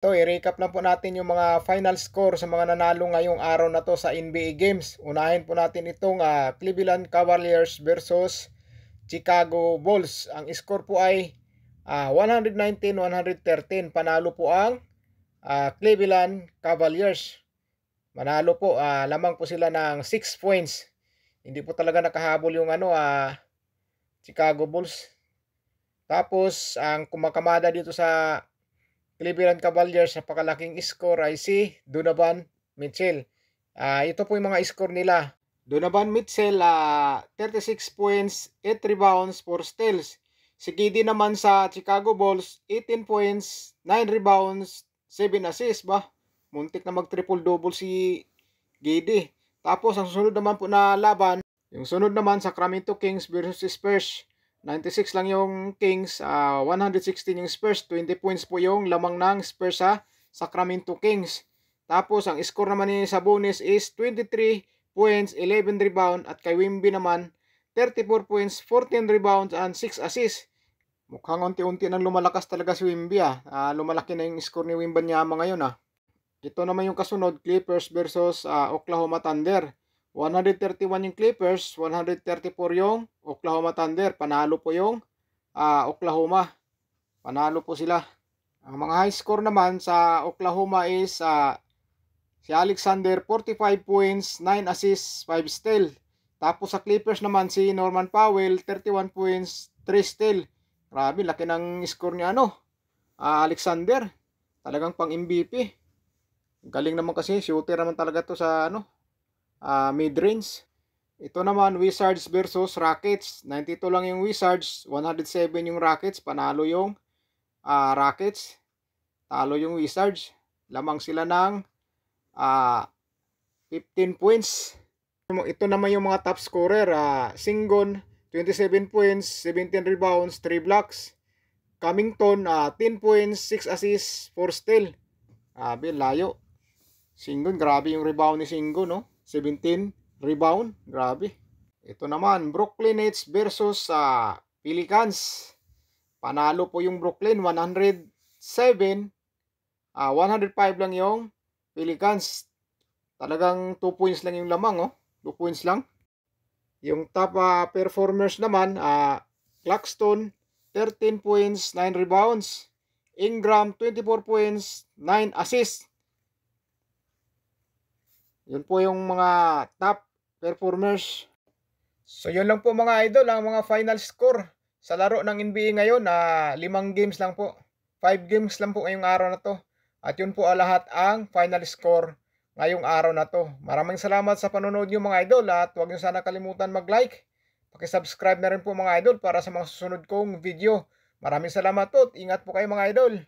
To, i-recap lang po natin yung mga final score sa mga nanalo ngayong araw na to sa NBA games. Unahin po natin itong Cleveland Cavaliers versus Chicago Bulls. Ang score po ay 119-113. Panalo po ang Cleveland Cavaliers. Manalo po, lamang po sila ng 6 points. Hindi po talaga nakahabol yung Chicago Bulls. Tapos ang kumakamada dito sa Cleveland Cavaliers sa pakalaking score ay si Donovan Mitchell. Ito po yung mga score nila. Donovan Mitchell, 36 points, 8 rebounds, 4 steals. Si KD naman sa Chicago Bulls, 18 points, 9 rebounds, 7 assists ba? Muntik na mag-triple-double si KD. Tapos ang sunod naman po na laban, yung sunod naman Sacramento Kings versus Spurs. 96 lang yung Kings, 116 yung Spurs, 20 points po yung lamang ng Spurs sa Sacramento Kings. Tapos ang score naman ni Sabonis is 23 points, 11 rebound, at kay Wemby naman 34 points, 14 rebounds and 6 assists. Mukhang unti-unti nang lumalakas talaga si Wemby lumalaki na yung score ni Wembanyama ngayon Ito naman yung kasunod, Clippers versus Oklahoma Thunder. 131 yung Clippers, 134 yung Oklahoma Thunder. Panalo po yung Oklahoma. Panalo po sila. Ang mga high score naman sa Oklahoma is si Alexander, 45 points, 9 assists, 5 steal. Tapos sa Clippers naman si Norman Powell, 31 points, 3 steal. Grabe, laki ng score ni Alexander. Talagang pang MVP. Galing naman kasi, shooter naman talaga to sa mid-range. Ito naman, Wizards versus Rockets. 92 lang yung Wizards, 107 yung Rockets. Panalo yung Rockets. Talo yung Wizards. Lamang sila ng 15 points. Ito naman yung mga top scorer. Sengun, 27 points, 17 rebounds, 3 blocks. Cummington, 10 points, 6 assists, 4 steal. Layo. Sengun, grabe yung rebound ni Sengun, no? 17 rebound, grabe. Ito naman, Brooklyn Nets versus Pelicans. Panalo po yung Brooklyn, 107. 105 lang yung Pelicans. Talagang 2 points lang yung lamang, 2 points lang. Yung top performers naman, Claxton, 13 points, 9 rebounds. Ingram, 24 points, 9 assists. Yun po yung mga top performers. So yun lang po mga idol, ang mga final score sa laro ng NBA ngayon. 5 games lang po. 5 games lang po ngayong araw na to. At yun po lahat ang final score ngayong araw na to. Maraming salamat sa panonood nyo mga idol, at huwag nyo sana kalimutan mag-like. Paki-subscribe na rin po mga idol para sa mga susunod kong video. Maraming salamat po at ingat po kayo mga idol.